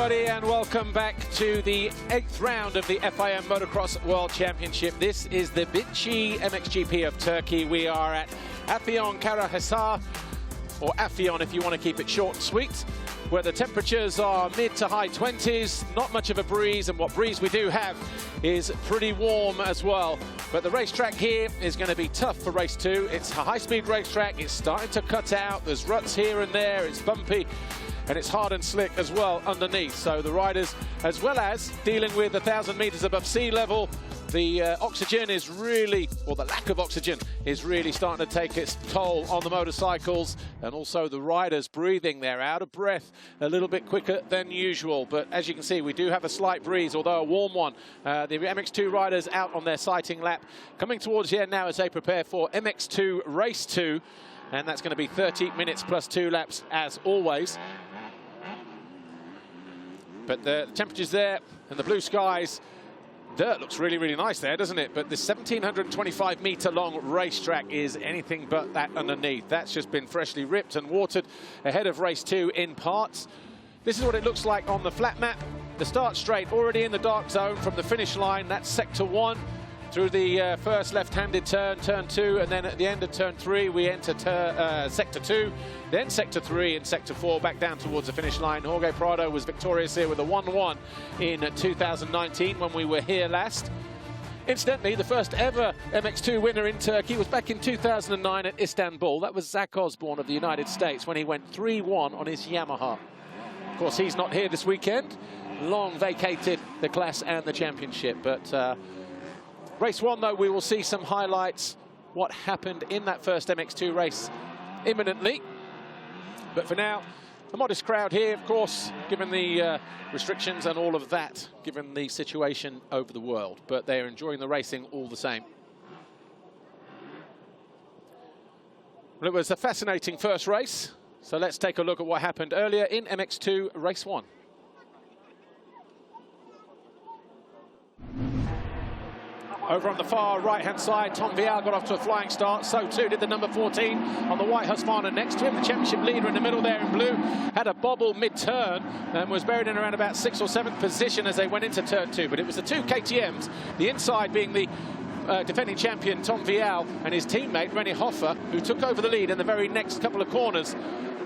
everybody, and welcome back to the 8th round of the FIM Motocross World Championship. This is the Bitci MXGP of Turkey. We are at Afyon Karahisar, or Afyon if you want to keep it short and sweet, where the temperatures are mid to high 20s, not much of a breeze, and what breeze we do have is pretty warm as well. But the racetrack here is going to be tough for race 2. It's a high-speed racetrack. It's starting to cut out. There's ruts here and there. It's bumpy. And it's hard and slick as well underneath. So the riders, as well as dealing with 1,000 meters above sea level, the oxygen is really, or the lack of oxygen, is really starting to take its toll on the motorcycles. And also the riders breathing. They're out of breath a little bit quicker than usual. But as you can see, we do have a slight breeze, although a warm one. The MX2 riders out on their sighting lap, coming towards the end now as they prepare for MX2 Race 2. And that's going to be 30 minutes plus 2 laps as always. But the temperatures there and the blue skies, dirt looks really, really nice there, doesn't it? But this 1,725 meter long racetrack is anything but that underneath. That's just been freshly ripped and watered ahead of race 2 in parts. This is what it looks like on the flat map. The start straight already in the dark zone from the finish line. That's sector 1 through the first left-handed turn, turn 2, and then at the end of turn 3 we enter sector 2, then sector 3 and sector 4 back down towards the finish line. Jorge Prado was victorious here with a 1-1 in 2019 when we were here last. Incidentally, the first ever MX2 winner in Turkey was back in 2009 at Istanbul. That was Zach Osborne of the United States when he went 3-1 on his Yamaha. Of course, he's not here this weekend. Long vacated the class and the championship, but race 1, though, we will see some highlights, what happened in that first MX2 race imminently. But for now, a modest crowd here, of course, given the restrictions and all of that, given the situation over the world. But they're enjoying the racing all the same. Well, it was a fascinating first race. So let's take a look at what happened earlier in MX2 Race 1. Over on the far right-hand side, Tom Vial got off to a flying start. So too did the number 14 on the white Husqvarna next to him. The championship leader in the middle there in blue had a bobble mid-turn and was buried in around about 6th or 7th position as they went into turn 2. But it was the 2 KTMs, the inside being the defending champion Tom Vial and his teammate Renaux Hoffer, who took over the lead in the very next couple of corners.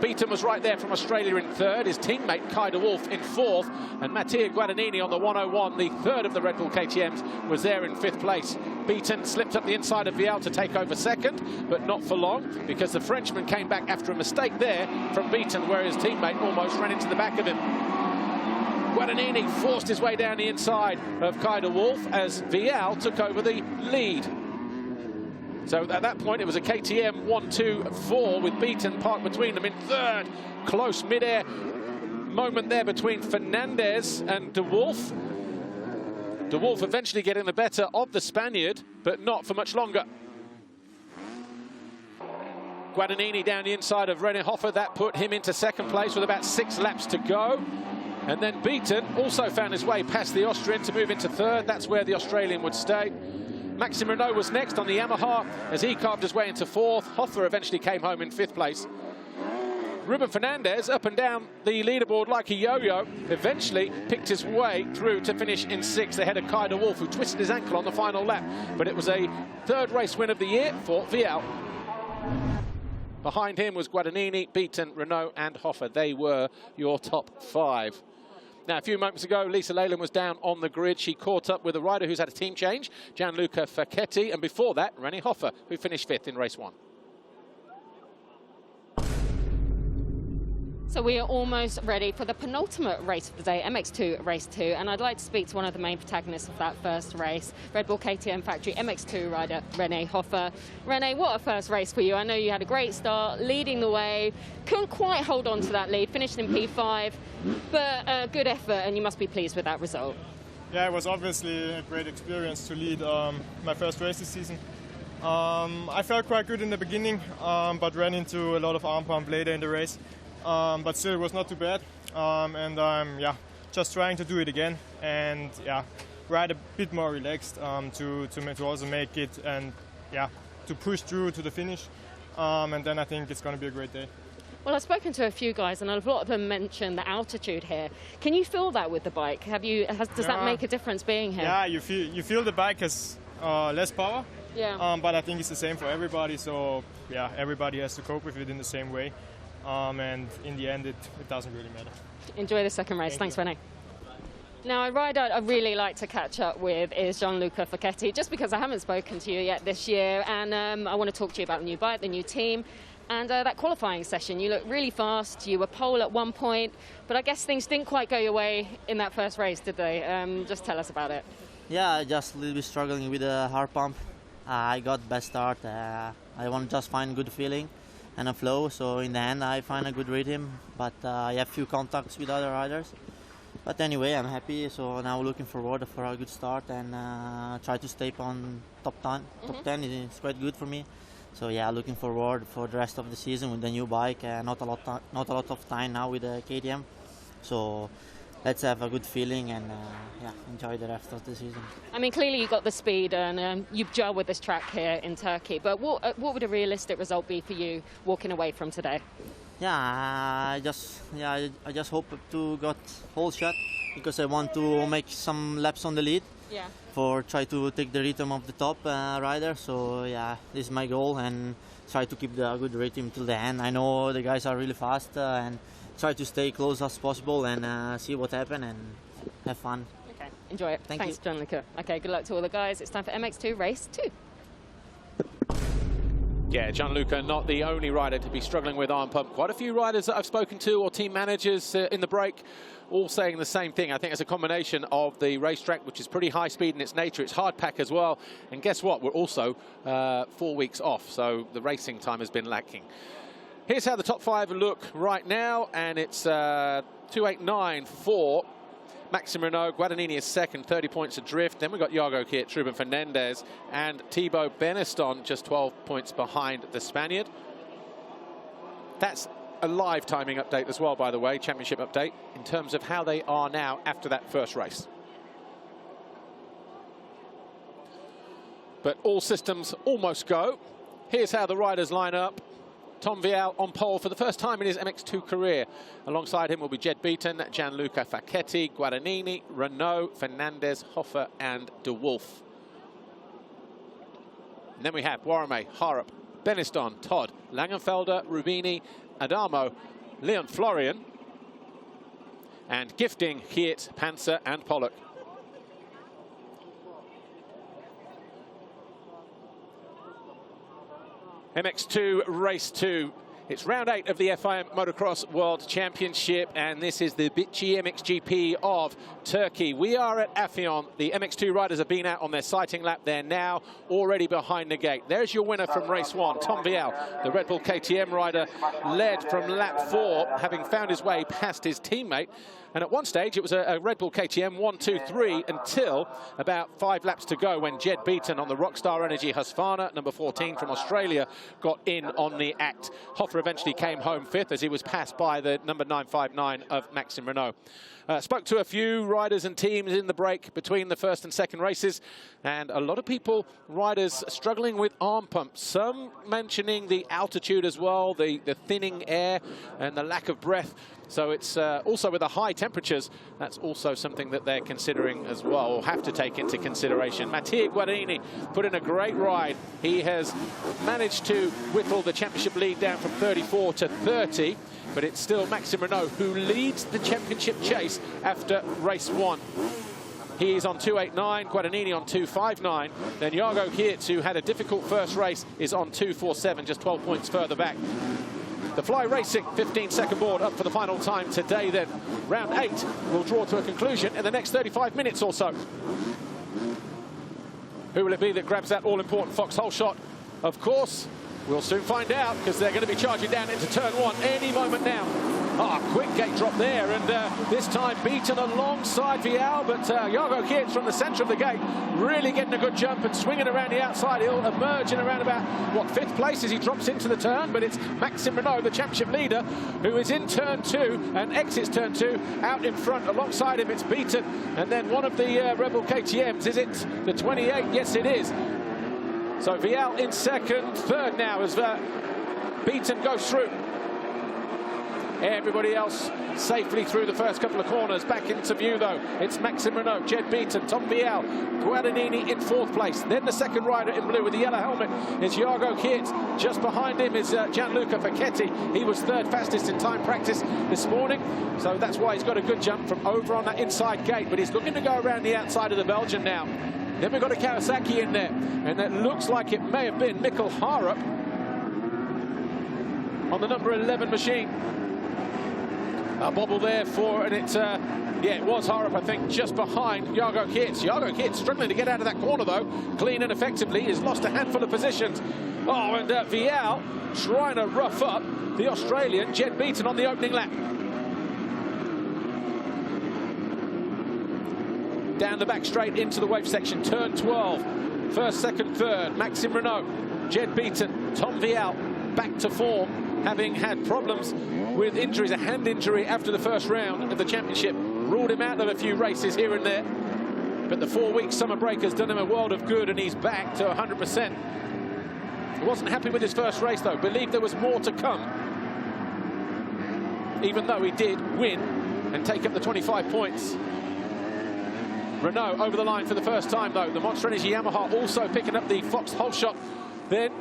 Beaton was right there from Australia in 3rd, his teammate Kai de Wolf in 4th, and Mattia Guadagnini on the 101, the 3rd of the Red Bull KTMs, was there in 5th place. Beaton slipped up the inside of Vial to take over 2nd, but not for long, because the Frenchman came back after a mistake there from Beaton, where his teammate almost ran into the back of him. Guadagnini forced his way down the inside of Kai de Wolf as Vial took over the lead. So at that point, it was a KTM 1-2-4 with Beaton parked between them in 3rd. Close mid-air moment there between Fernandez and de Wolf. De Wolf eventually getting the better of the Spaniard, but not for much longer. Guadagnini down the inside of Renaux Hoffer. That put him into 2nd place with about 6 laps to go. And then Beaton also found his way past the Austrian to move into 3rd. That's where the Australian would stay. Maxime Renaux was next on the Yamaha as he carved his way into 4th. Hoffer eventually came home in 5th place. Ruben Fernandez, up and down the leaderboard like a yo-yo, eventually picked his way through to finish in 6th ahead of Kai de Wolf, who twisted his ankle on the final lap. But it was a 3rd race win of the year for Vial. Behind him was Guadagnini, Beaton, Renaux and Hoffer. They were your top 5. Now, a few moments ago, Lisa Leyland was down on the grid. She caught up with a rider who's had a team change, Gianluca Facchetti, and before that, Renaux Hoffer, who finished 5th in race 1. So we are almost ready for the penultimate race of the day, MX2 Race 2, and I'd like to speak to one of the main protagonists of that first race, Red Bull KTM Factory MX2 rider Renaux Hoffer. Renaux, what a first race for you. I know you had a great start, leading the way, couldn't quite hold on to that lead, finished in P5, but a good effort, and you must be pleased with that result. Yeah, it was obviously a great experience to lead my first race this season. I felt quite good in the beginning, but ran into a lot of arm pump later in the race. But still, it was not too bad, and I'm just trying to do it again, and ride a bit more relaxed to also make it and to push through to the finish, and then I think it's going to be a great day. Well, I've spoken to a few guys, and a lot of them mentioned the altitude here. Can you feel that with the bike? Does that make a difference being here? Yeah, you feel the bike has less power. Yeah. But I think it's the same for everybody. So yeah, everybody has to cope with it in the same way. And in the end, it doesn't really matter. Enjoy the second race. Thanks, Renaux. Now, a rider I'd really like to catch up with is Gianluca Facchetti, just because I haven't spoken to you yet this year, and I want to talk to you about the new bike, the new team, and that qualifying session. You looked really fast, you were pole at one point, but I guess things didn't quite go your way in that first race, did they? Just tell us about it. Yeah, just a little bit struggling with the hard pump. I got best start. I want to just find good feeling and a flow, so in the end I find a good rhythm, but I have few contacts with other riders. But anyway, I'm happy, so now looking forward for a good start and try to stay on top 10. Top 10 is quite good for me. So yeah, looking forward for the rest of the season with the new bike. Not a lot of time now with the KTM. So let's have a good feeling and yeah, enjoy the rest of the season. I mean, clearly you got the speed and you've gelled with this track here in Turkey. But what would a realistic result be for you walking away from today? Yeah, I just hope to get whole shot because I want to make some laps on the lead. Yeah. For try to take the rhythm of the top rider. So yeah, this is my goal and try to keep the good rhythm till the end. I know the guys are really fast and try to stay close as possible and see what happens and have fun. Okay, enjoy it. Thanks, Gianluca. Okay, good luck to all the guys. It's time for MX2 Race 2. Yeah, Gianluca, not the only rider to be struggling with arm pump. Quite a few riders that I've spoken to or team managers in the break all saying the same thing. I think it's a combination of the racetrack, which is pretty high speed in its nature. It's hard pack as well. And guess what? We're also 4 weeks off, so the racing time has been lacking. Here's how the top 5 look right now, and it's 289 for Maxime Renaux. Guadagnini is second, 30 points adrift. Then we've got Jago Kirt, Ruben Fernandez, and Thibaut Beneston just 12 points behind the Spaniard. That's a live timing update as well, by the way, championship update, in terms of how they are now after that first race. But all systems almost go. Here's how the riders line up. Tom Vial on pole for the first time in his MX2 career. Alongside him will be Jed Beaton, Gianluca Facchetti, Guadagnini, Renaux, Fernandez, Hoffer and De Wolf. And then we have Warame, Harop, Beniston, Todd, Langenfelder, Rubini, Adamo, Leon Florian, and Gifting, Kiert, Panzer and Pollock. MX2 Race 2. It's round 8 of the FIM Motocross World Championship, and this is the Bitci MXGP of Turkey. We are at Afyon. The MX2 riders have been out on their sighting lap. They're now already behind the gate. There's your winner from race 1, Tom Vial, the Red Bull KTM rider, led from lap 4, having found his way past his teammate. And at one stage, it was a Red Bull KTM 1, 2, 3 until about 5 laps to go when Jed Beaton on the Rockstar Energy Husqvarna, number 14 from Australia, got in on the act. Hoffer eventually came home 5th as he was passed by the number 959 of Maxime Renaux. Spoke to a few riders and teams in the break between the first and second races, and a lot of people, riders, struggling with arm pumps. Some mentioning the altitude as well, the thinning air and the lack of breath. So it's also with the high temperatures, that's also something that they're considering as well, or have to take into consideration. Mattia Guadagnini put in a great ride. He has managed to whittle the championship lead down from 34 to 30, but it's still Maxime Renaux who leads the championship chase after race 1. He's on 289, Guadagnini on 259. Then Jago Kirt, who had a difficult first race, is on 247, just 12 points further back. The Fly Racing 15-second board up for the final time today then. Round 8 will draw to a conclusion in the next 35 minutes or so. Who will it be that grabs that all-important foxhole shot? Of course, we'll soon find out, because they're going to be charging down into turn 1 any moment now. Quick gate drop there, and this time Beaton alongside Vial, but Jago Kirt from the centre of the gate really getting a good jump and swinging around the outside. He'll emerge in around about, what, 5th place as he drops into the turn, but it's Maxime Renaux, the championship leader, who is in turn 2 and exits turn 2 out in front. Alongside him it's Beaton, and then one of the Red Bull KTMs. Is it the 28? Yes, it is. So Vial in second, third now as Beaton goes through. Everybody else safely through the first couple of corners. Back into view, though. It's Maxime, Renaux, Jed Beaton, Tom Vial, Guadagnini in 4th place. Then the second rider in blue with the yellow helmet is Jago Kiert. Just behind him is Gianluca Facchetti. He was 3rd fastest in time practice this morning, so that's why he's got a good jump from over on that inside gate. But he's looking to go around the outside of the Belgian now. Then we've got a Kawasaki in there, and that looks like it may have been Mikkel Harup on the number 11 machine. A bobble there for, and it's, yeah, it was Harup, I think, just behind Jago Kiert. Jago Kiert struggling to get out of that corner, though, clean and effectively. He's lost a handful of positions. Oh, and Vial trying to rough up the Australian, Jed Beaton, on the opening lap. Down the back straight into the wave section, turn 12. 1st, 2nd, 3rd, Maxime Renaux, Jed Beaton, Tom Vial back to form, having had problems with injuries, a hand injury after the first round of the championship. Ruled him out of a few races here and there. But the 4-week summer break has done him a world of good, and he's back to 100%. He wasn't happy with his first race, though. Believed there was more to come. Even though he did win and take up the 25 points. Renaux over the line for the first time, though. The Monster Energy Yamaha also picking up the Fox whole shot then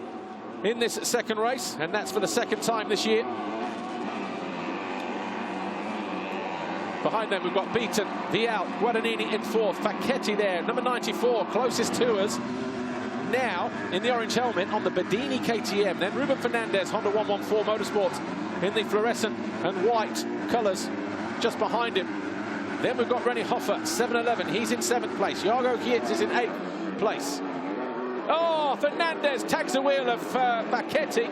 in this second race, and that's for the 2nd time this year. Behind them, we've got Beaton, Vial, Guadagnini in 4th, Facchetti there, number 94, closest to us. Now, in the orange helmet on the Bedini KTM. Then Ruben Fernandez, Honda 114 Motorsports, in the fluorescent and white colours just behind him. Then we've got Rennie Hoffer, 7-11. He's in 7th place. Jago Kiert is in 8th place. Oh, Fernandez tags the wheel of Facchetti.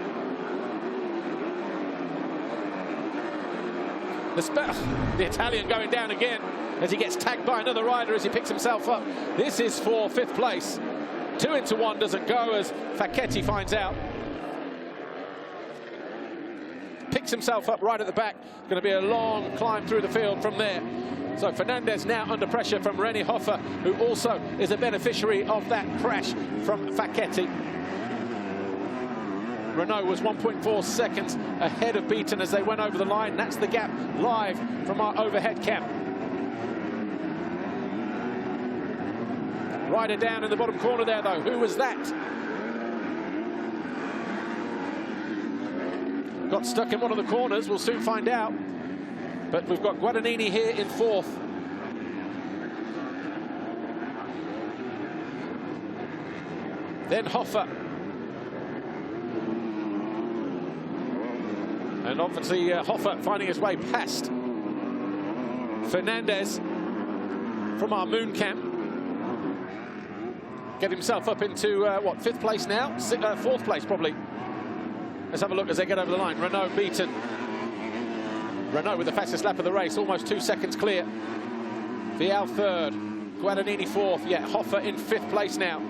The Italian going down again as he gets tagged by another rider as he picks himself up. This is for 5th place. 2 into 1 doesn't go as Facchetti finds out. Picks himself up right at the back. Going to be a long climb through the field from there. So Fernandez now under pressure from Rennie Hoffer, who also is a beneficiary of that crash from Facchetti. Renaux was 1.4 seconds ahead of Beaton as they went over the line. That's the gap live from our overhead cam. Rider down in the bottom corner there, though. Who was that? Got stuck in one of the corners. We'll soon find out. But we've got Guadagnini here in 4th. Then Hoffer. And obviously Hoffer finding his way past Fernandez from our moon cam. Get himself up into, what, 5th place now? 4th place, probably. Let's have a look as they get over the line. Renaux Beaton. Renaux with the fastest lap of the race, almost 2 seconds clear. Vial 3rd, Guadagnini 4th. Yeah, Hoffer in 5th place now.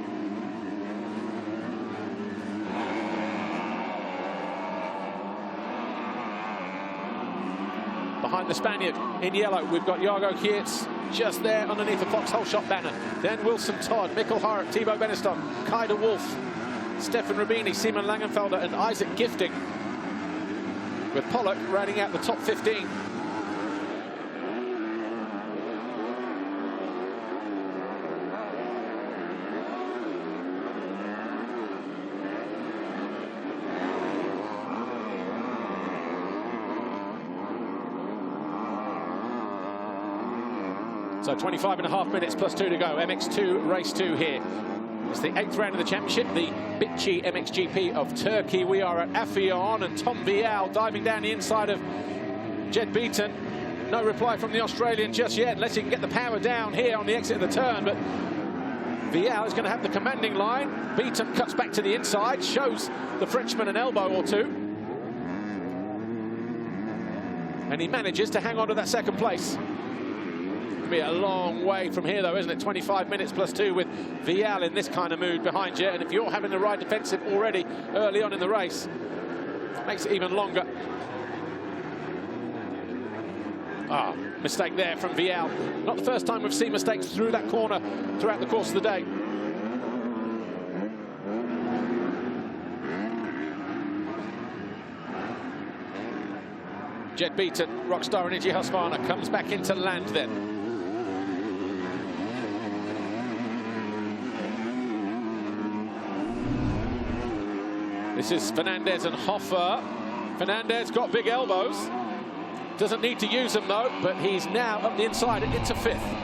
Behind the Spaniard in yellow, we've got Jago Kiert just there underneath the Fox whole shot banner. Then Wilson Todd, Mikkel Harup, Thibaut Beneston, Kai de Wolf, Stefan Rubini, Simon Langenfelder and Isaac Gifting, with Pollock rounding out the top 15. So 25.5 minutes plus 2 to go. MX2 Race 2 here. It's the 8th round of the championship, the Bitci MXGP of Turkey. We are at Affion, and Tom Vial diving down the inside of Jed Beaton. No reply from the Australian just yet, unless he can get the power down here on the exit of the turn. But Vial is going to have the commanding line. Beaton cuts back to the inside, shows the Frenchman an elbow or two. And he manages to hang on to that 2nd place. Be a long way from here, though, isn't it? 25 minutes plus 2 with Vial in this kind of mood behind you. And if you're having the right defensive already early on in the race, it makes it even longer. Ah, mistake there from Vial. Not the first time we've seen mistakes through that corner throughout the course of the day. Jed Beaton, Rockstar Energy Husqvarna comes back into land then. This is Fernandez and Hoffer. Fernandez got big elbows. Doesn't need to use them though, but he's now up the inside into 5th.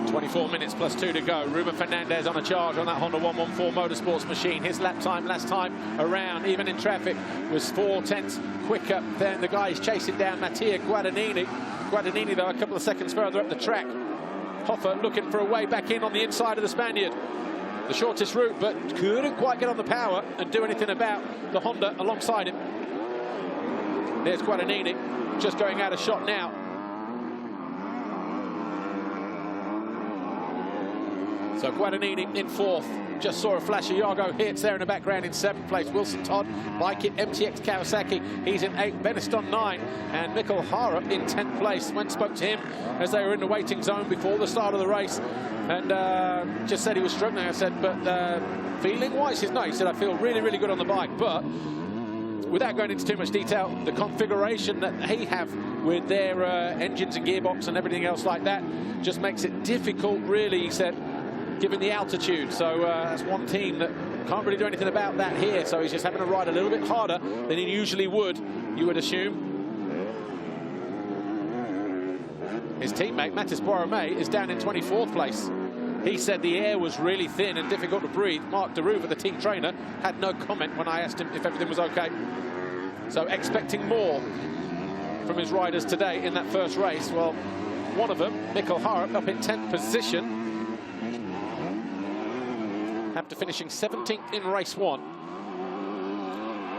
24 minutes plus 2 to go. Ruben Fernandez on a charge on that Honda 114 Motorsports machine. His lap time last time around, even in traffic, was 4/10 quicker than the guy he's chasing down, Mattia Guadagnini. Guadagnini, though, a couple of seconds further up the track. Hoffer looking for a way back in on the inside of the Spaniard. The shortest route, but couldn't quite get on the power and do anything about the Honda alongside him. There's Guadagnini, just going out of shot now. So Guadagnini in 4th. Just saw a flash of Iago hits there in the background in 7th place. Wilson Todd, Bike It, MTX Kawasaki, he's in 8th. Beniston 9, and Mikkel Harup in 10th place. When spoke to him as they were in the waiting zone before the start of the race, and just said he was struggling. I said, but feeling-wise, he's not. He said, I feel really, really good on the bike, but without going into too much detail, the configuration that they have with their engines and gearbox and everything else like that just makes it difficult, really, he said, given the altitude. So that's one team that can't really do anything about that here. So he's just having to ride a little bit harder than he usually would, you would assume. His teammate, Mathis Borromée, is down in 24th place. He said the air was really thin and difficult to breathe. Mark DeRuva, the team trainer, had no comment when I asked him if everything was okay. So expecting more from his riders today in that first race. Well, one of them, Mikkel Harup, up in 10th position, after finishing 17th in race 1.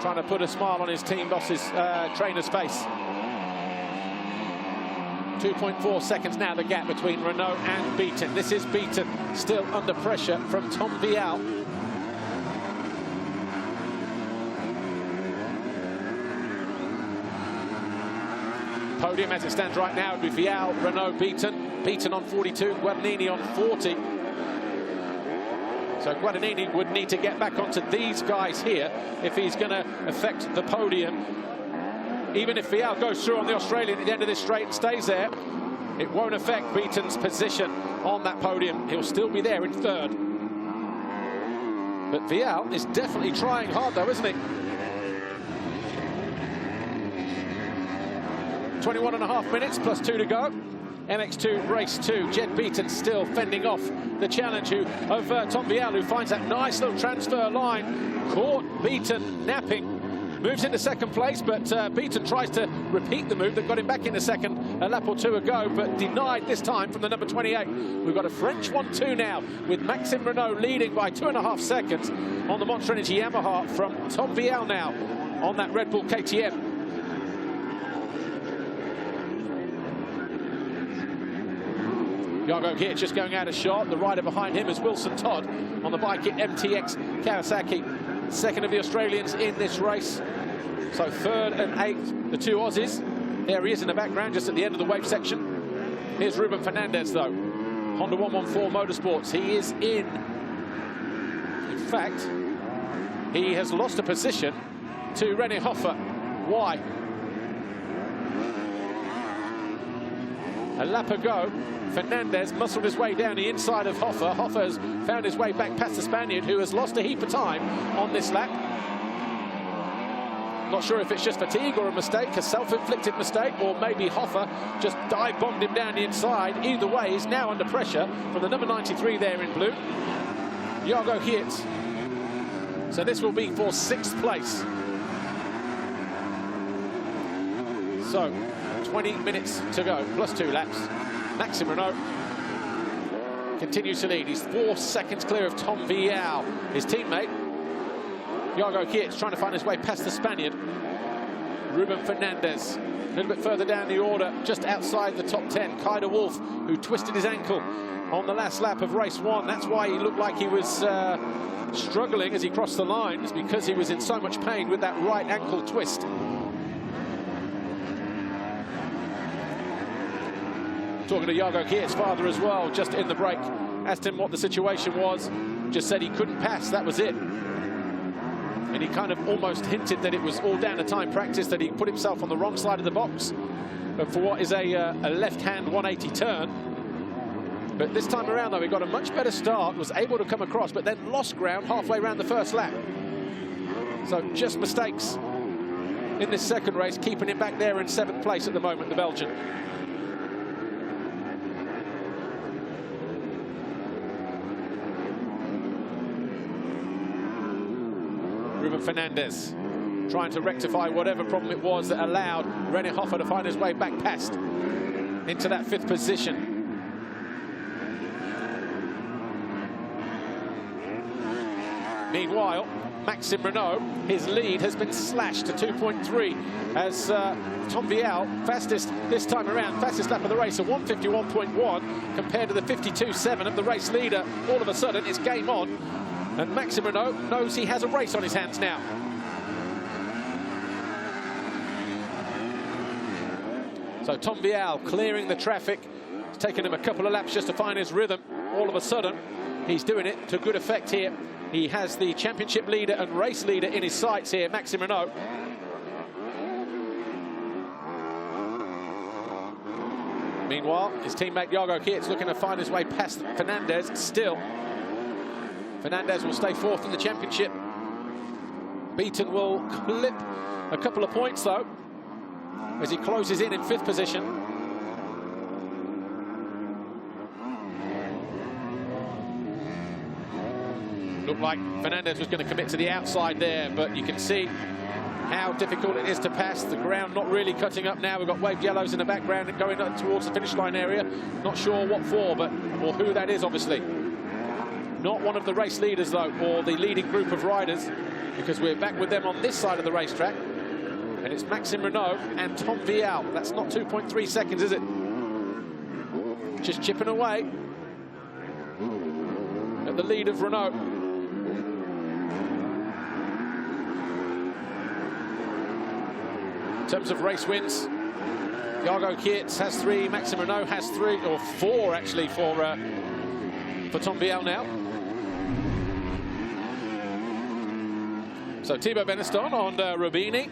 Trying to put a smile on his team boss's trainer's face. 2.4 seconds now, the gap between Renaux and Beaton. This is Beaton still under pressure from Tom Vial. Podium as it stands right now would be Vial, Renaux, Beaton. Beaton on 42, Guadagnini on 40. So Guadagnini would need to get back onto these guys here if he's going to affect the podium. Even if Vial goes through on the Australian at the end of this straight and stays there, it won't affect Beaton's position on that podium. He'll still be there in 3rd. But Vial is definitely trying hard though, isn't he? 21.5 minutes plus 2 to go. MX2 Race 2, Jed Beaton still fending off the challenge of Tom Vial, who finds that nice little transfer line. Caught Beaton napping. Moves into 2nd place, but Beaton tries to repeat the move that got him back into 2nd a lap or 2 ago, but denied this time from the number 28. We've got a French 1-2 now, with Maxime Renaux leading by 2.5 seconds on the Monster Energy Yamaha from Tom Vial now on that Red Bull KTM. Iago here just going out of shot. The rider behind him is Wilson Todd on the Bike at MTX Kawasaki. 2nd of the Australians in this race. So 3rd and 8th, the 2 Aussies. There he is in the background, just at the end of the wave section. Here's Ruben Fernandez, though. Honda 114 Motorsports. He is in fact, he has lost a position to René Hoffer. Why? A lap ago, Fernandez muscled his way down the inside of Hoffer. Hoffer has found his way back past the Spaniard, who has lost a heap of time on this lap. Not sure if it's just fatigue or a mistake, a self-inflicted mistake, or maybe Hoffer just dive-bombed him down the inside. Either way, he's now under pressure from the number 93 there in blue, Iago Hirt. So this will be for 6th place. So 20 minutes to go, plus 2 laps. Maxime Renaux continues to lead. He's 4 seconds clear of Tom Vial. His teammate, Iago Hirt, trying to find his way past the Spaniard. Ruben Fernandez, a little bit further down the order, just outside the top 10. Kai de Wolf, who twisted his ankle on the last lap of race 1. That's why he looked like he was struggling as he crossed the line, is because he was in so much pain with that right ankle twist. Talking to Iago Hirt's father as well, just in the break, asked him what the situation was, just said he couldn't pass, that was it. And he kind of almost hinted that it was all down to time practice, that he put himself on the wrong side of the box for what is a left-hand 180 turn. But this time around, though, he got a much better start, was able to come across, but then lost ground halfway around the first lap. So just mistakes in this second race, keeping him back there in 7th place at the moment, the Belgian. Ruben Fernandez trying to rectify whatever problem it was that allowed Renaux to find his way back past into that 5th position. Meanwhile, Maxime Renaux, his lead has been slashed to 2.3 as Tom Vial, fastest this time around, fastest lap of the race, a 151.1 compared to the 52.7 of the race leader. All of a sudden, it's game on, and Maxime Renaux knows he has a race on his hands now. So Tom Vial clearing the traffic. It's taken him a couple of laps just to find his rhythm. All of a sudden, he's doing it to good effect here. He has the championship leader and race leader in his sights here, Maxime Renaux. Meanwhile, his teammate Jago Kiet's looking to find his way past Fernandez still. Fernandez will stay 4th in the championship. Beaton will clip a couple of points, though, as he closes in 5th position. Looked like Fernandez was going to commit to the outside there, but you can see how difficult it is to pass. The ground not really cutting up now. We've got waved yellows in the background and going up towards the finish line area. Not sure what for, or who that is, obviously. Not one of the race leaders, though, or the leading group of riders, because we're back with them on this side of the racetrack. And it's Maxime Renaux and Tom Vial. That's not 2.3 seconds, is it? Just chipping away at the lead of Renaux. In terms of race wins, Jago Kiet has 3, Maxime Renaux has 3, or 4 actually for Tom Vial now. So Thibaut Beneston on Rubini,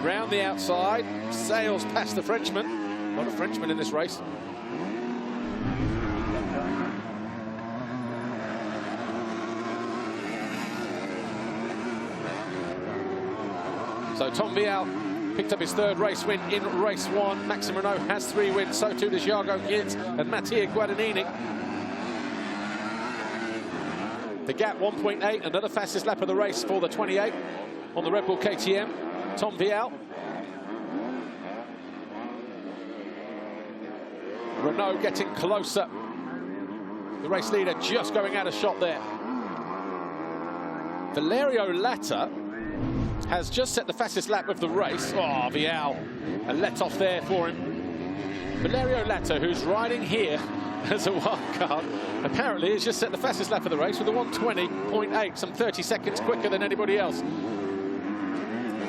round the outside, sails past the Frenchman. A lot of Frenchmen in this race. So Tom Vial picked up his 3rd race win in race 1. Maxime Renaux has 3 wins, so too does Jago Kiet and Mattia Guadagnini. The gap 1.8, another fastest lap of the race for the 28 on the Red Bull KTM. Tom Vial. Renaux getting closer. The race leader just going out of shot there. Valerio Latta has just set the fastest lap of the race. Oh, Vial, a let-off there for him. Valerio Latta, who's riding here as a wild card, apparently has just set the fastest lap of the race with a 120.8, some 30 seconds quicker than anybody else.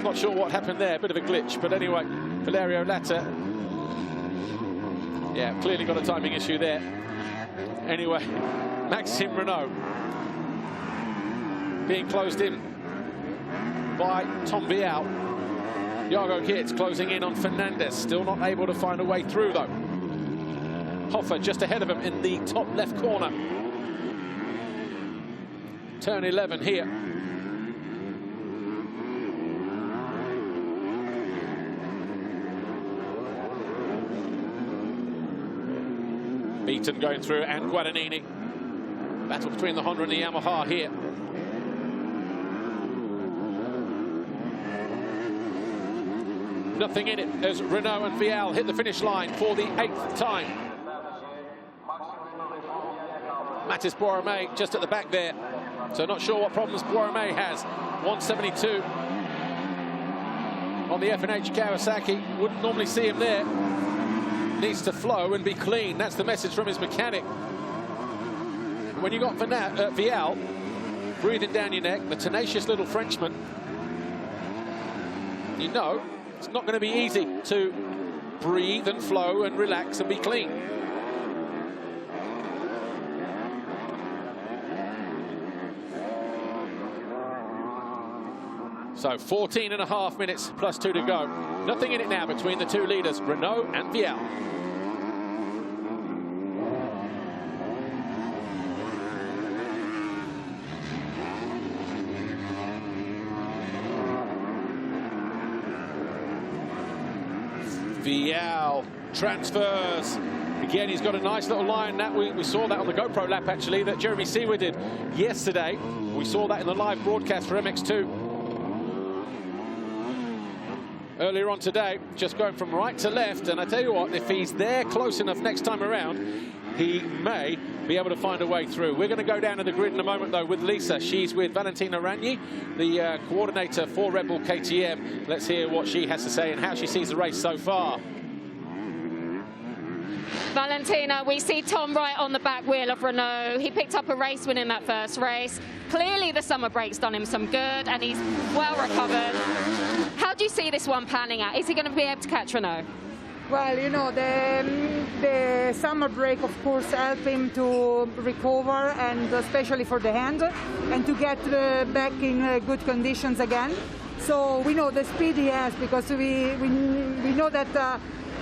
Not sure what happened there, a bit of a glitch, but anyway, Valerio Latta, yeah, clearly got a timing issue there. Anyway, Maxime Renaux being closed in by Tom Vial. Jago Kiet's closing in on Fernandez, still not able to find a way through, though. Hoffa just ahead of him in the top left corner. Turn 11 here. Beaton going through, and Guadagnini. Battle between the Honda and the Yamaha here. Nothing in it as Renaux and Vial hit the finish line for the 8th time. Mathis Boisramé just at the back there. So not sure what problems Boisramé has. 172 on the F&H Kawasaki. Wouldn't normally see him there. Needs to flow and be clean. That's the message from his mechanic. When you got Vial breathing down your neck, the tenacious little Frenchman, you know it's not going to be easy to breathe and flow and relax and be clean. So 14.5 minutes plus 2 to go. Nothing in it now between the two leaders, Renaux and Vial. Vial transfers. Again, he's got a nice little line. That we saw that on the GoPro lap, actually, that Jeremy Seawer did yesterday. We saw that in the live broadcast for MX2 earlier on today, just going from right to left. And I tell you what, if he's there close enough next time around, he may be able to find a way through. We're going to go down to the grid in a moment, though, with Lisa. She's with Valentina Ragni, the coordinator for Red Bull KTM. Let's hear what she has to say and how she sees the race so far. Valentina, we see Tom right on the back wheel of Renaux. He picked up a race win in that first race. Clearly the summer break's done him some good and he's well recovered. How do you see this one panning out? Is he going to be able to catch Renaux? Well, you know, the summer break, of course, helped him to recover, and especially for the hand, and to get back in good conditions again. So we know the speed he has, because we know that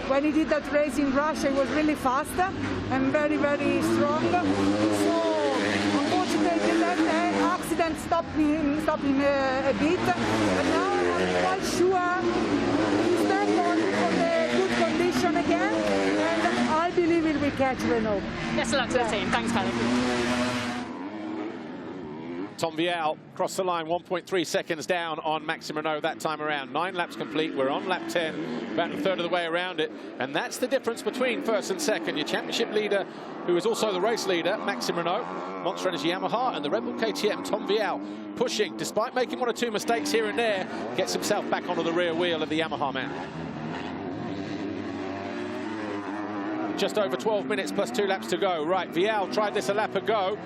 when he did that race in Russia, he was really fast and very, very strong. So unfortunately, that accident stopped him a bit. But now I'm quite sure he's back on the good condition again, and I believe he will catch Renaux. Best of luck to the team. Thanks, Valen. Tom Vial crossed the line 1.3 seconds down on Maxime Renaux that time around. 9 laps complete. We're on lap 10, about a third of the way around it. And that's the difference between first and second. Your championship leader, who is also the race leader, Maxime Renaux, Monster Energy Yamaha, and the Red Bull KTM, Tom Vial, pushing, despite making 1 or 2 mistakes here and there, gets himself back onto the rear wheel of the Yamaha man. Just over 12 minutes plus 2 laps to go. Right, Vial tried this a lap ago.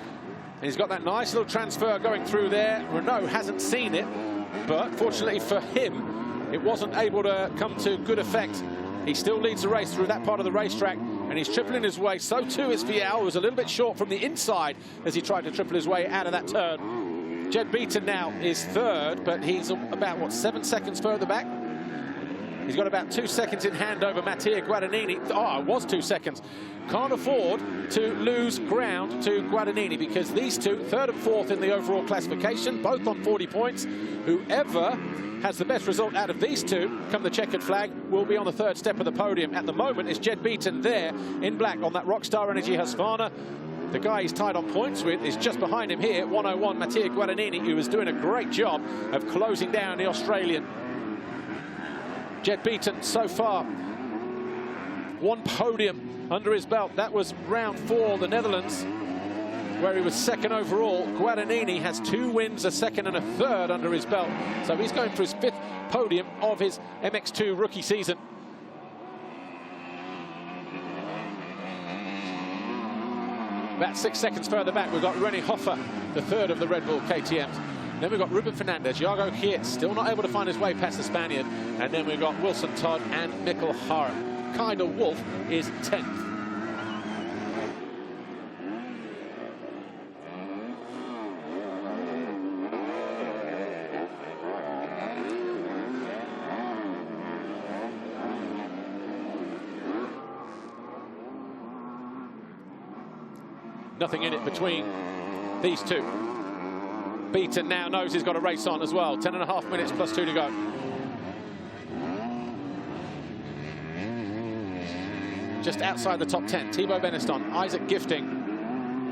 And he's got that nice little transfer going through there. Renaux hasn't seen it, but fortunately for him, it wasn't able to come to good effect. He still leads the race through that part of the racetrack, and he's tripling his way. So too is Vial, who was a little bit short from the inside as he tried to triple his way out of that turn. Jed Beaton now is third, but he's about, what, 7 seconds further back? He's got about 2 seconds in hand over Mattia Guadagnini. Oh, it was 2 seconds. Can't afford to lose ground to Guadagnini, because these two, third and fourth in the overall classification, both on 40 points. Whoever has the best result out of these two, come the checkered flag, will be on the third step of the podium. At the moment, it's Jed Beaton there in black on that Rockstar Energy Husqvarna. The guy he's tied on points with is just behind him here, 101, Mattia Guadagnini, who is doing a great job of closing down the Australian. Jed Beaton so far, 1 podium under his belt. That was round 4, the Netherlands, where he was second overall. Guadagnini has 2 wins, a second and a third under his belt. So he's going for his 5th podium of his MX2 rookie season. About 6 seconds further back, we've got René Hoffer, the third of the Red Bull KTMs. Then we've got Ruben Fernandez, Jago Kiet, still not able to find his way past the Spaniard. And then we've got Wilson Todd and Mikkel Hara. Kyle Wolf is 10th. Nothing in it between these two. Beaton now knows he's got a race on as well. 10.5 minutes plus 2 to go. Just outside the top 10, Thibaut Beneston, Isaac Gifting,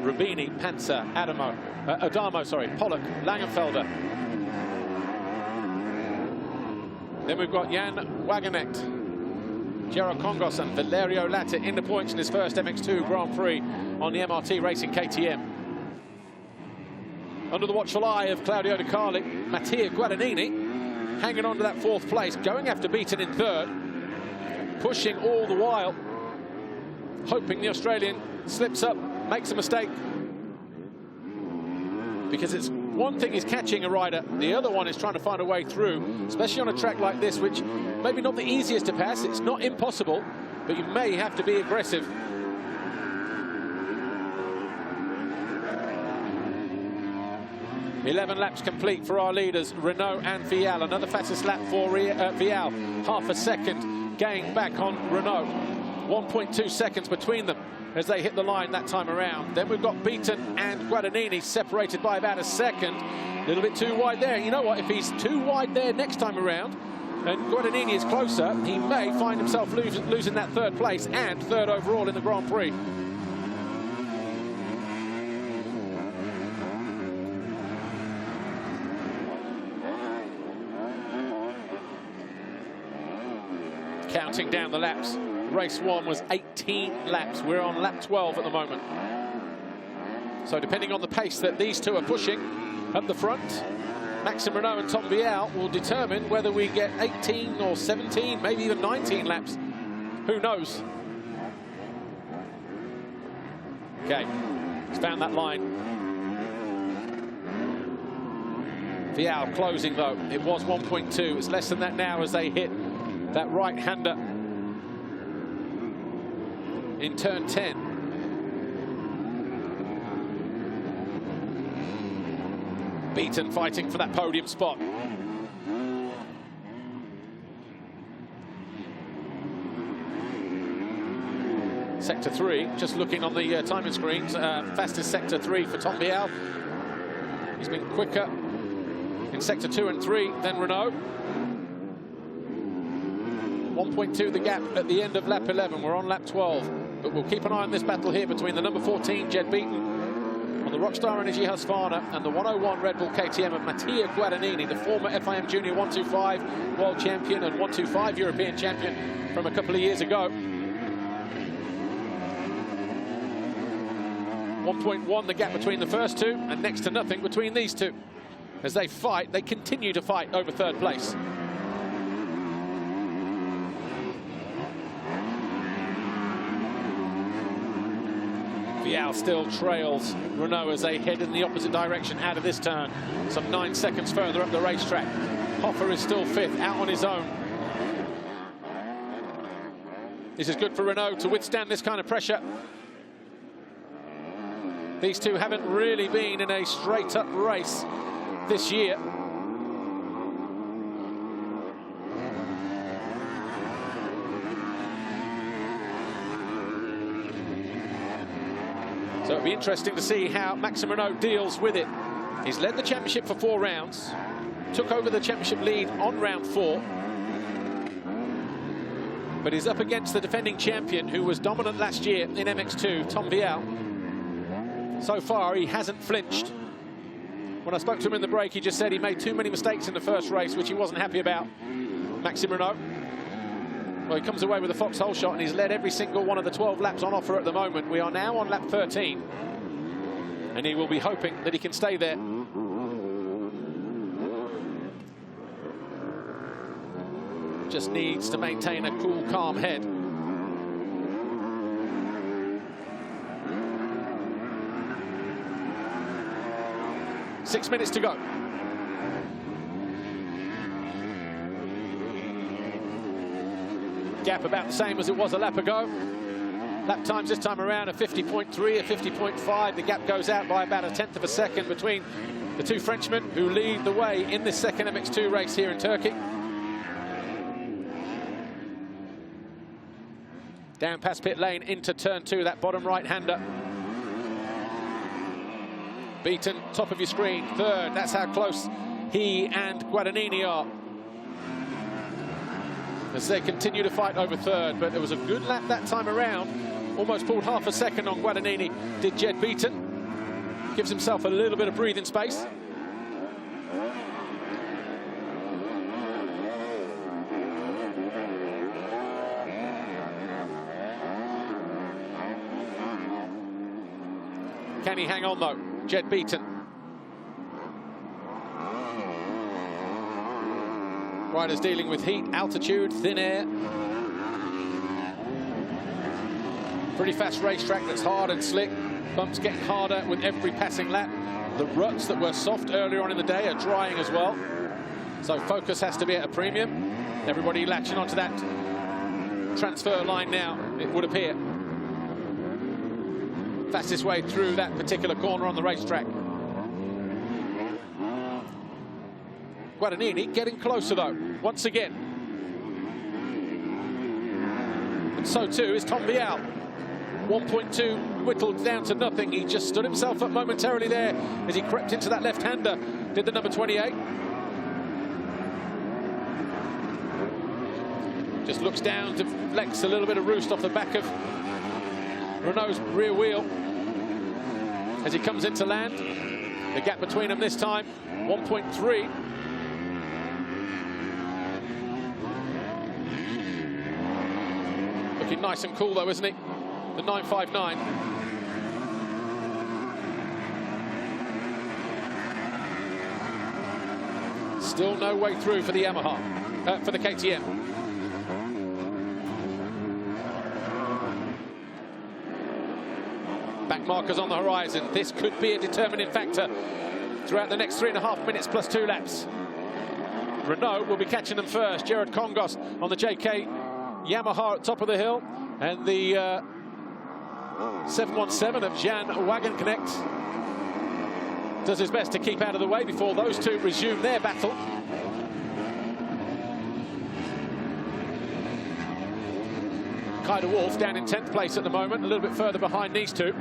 Rubini, Panzer, Adamo, Pollock, Langenfelder. Then we've got Jan Wagenknecht, Gerard Kongos and Valerio Latta in the points in his first MX2 Grand Prix on the MRT Racing KTM. Under the watchful eye of Claudio De Carli, Mattia Guadagnini hanging on to that 4th place, going after Beaton in 3rd, pushing all the while, hoping the Australian slips up, makes a mistake. Because it's one thing is catching a rider, the other one is trying to find a way through, especially on a track like this, which maybe not the easiest to pass. It's not impossible, but you may have to be aggressive. 11 laps complete for our leaders, Renaux and Vial. Another fastest lap for Vial. Half a second gain back on Renaux. 1.2 seconds between them as they hit the line that time around. Then we've got Beaton and Guadagnini separated by about a second. A little bit too wide there. You know what? If he's too wide there next time around, and Guadagnini is closer, he may find himself losing that third place and third overall in the Grand Prix. Counting down the laps. Race 1 was 18 laps. We're on lap 12 at the moment. So depending on the pace that these two are pushing at the front, Maxime Renaux and Tom Vial will determine whether we get 18 or 17, maybe even 19 laps. Who knows? Okay, he's found that line. Vial closing though. It was 1.2. It's less than that now as they hit that right-hander in turn 10. Beaton fighting for that podium spot. Sector 3, just looking on the timing screens, fastest sector 3 for Tom Vial. He's been quicker in sector 2 and 3 than Renaux. 1.2 the gap at the end of lap 11. We're on lap 12, but we'll keep an eye on this battle here between the number 14 Jed Beaton on the Rockstar Energy Husqvarna and the 101 Red Bull KTM of Mattia Guadagnini, the former FIM Junior 125 World Champion and 125 European Champion from a couple of years ago. 1.1 the gap between the first two, and next to nothing between these two. As they fight, they continue to fight over third place. Vial still trails Renaux as they head in the opposite direction out of this turn. Some 9 seconds further up the racetrack. Hoffer is still 5th, out on his own. This is good for Renaux to withstand this kind of pressure. These two haven't really been in a straight-up race this year. So it'll be interesting to see how Maxime Renaux deals with it. He's led the championship for 4 rounds, took over the championship lead on round 4, but he's up against the defending champion who was dominant last year in MX2, Tom Vial. So far, he hasn't flinched. When I spoke to him in the break, he just said he made too many mistakes in the first race, which he wasn't happy about. Maxime Renaux. Well, he comes away with a foxhole shot, and he's led every single one of the 12 laps on offer at the moment. We are now on lap 13, and he will be hoping that he can stay there. Just needs to maintain a cool, calm head. Six minutes to go. Gap about the same as it was a lap ago. Lap times this time around are 50.3, a 50.5. The gap goes out by about 1/10 of a second between the two Frenchmen who lead the way in this second MX2 race here in Turkey. Down past pit lane into turn 2, that bottom right-hander. Beaton, top of your screen, 3rd. That's how close he and Guadagnini are as they continue to fight over 3rd. But it was a good lap that time around. Almost pulled half a second on Guadagnini, did Jed Beaton. Gives himself a little bit of breathing space. Can he hang on though? Jed Beaton. Riders dealing with heat, altitude, thin air. Pretty fast racetrack that's hard and slick. Bumps getting harder with every passing lap. The ruts that were soft earlier on in the day are drying as well. So focus has to be at a premium. Everybody latching onto that transfer line now, it would appear. Fastest way through that particular corner on the racetrack. Guadagnini getting closer though, once again. And so too is Tom Vial. 1.2 whittled down to nothing. He just stood himself up momentarily there as he crept into that left-hander, did the number 28. Just looks down to flex a little bit of roost off the back of Renaux's rear wheel as he comes into land. The gap between them this time, 1.3. Looking nice and cool though, isn't he? The 959. Still no way through for the Yamaha, for the KTM. Back markers on the horizon. This could be a determining factor throughout the next 3.5 minutes plus 2 laps. Renaux will be catching them first. Jared Kongos on the JK Yamaha at top of the hill, and the 717 of Jan Wagenknecht does his best to keep out of the way before those two resume their battle. Kaider Wolf down in 10th place at the moment, a little bit further behind these two.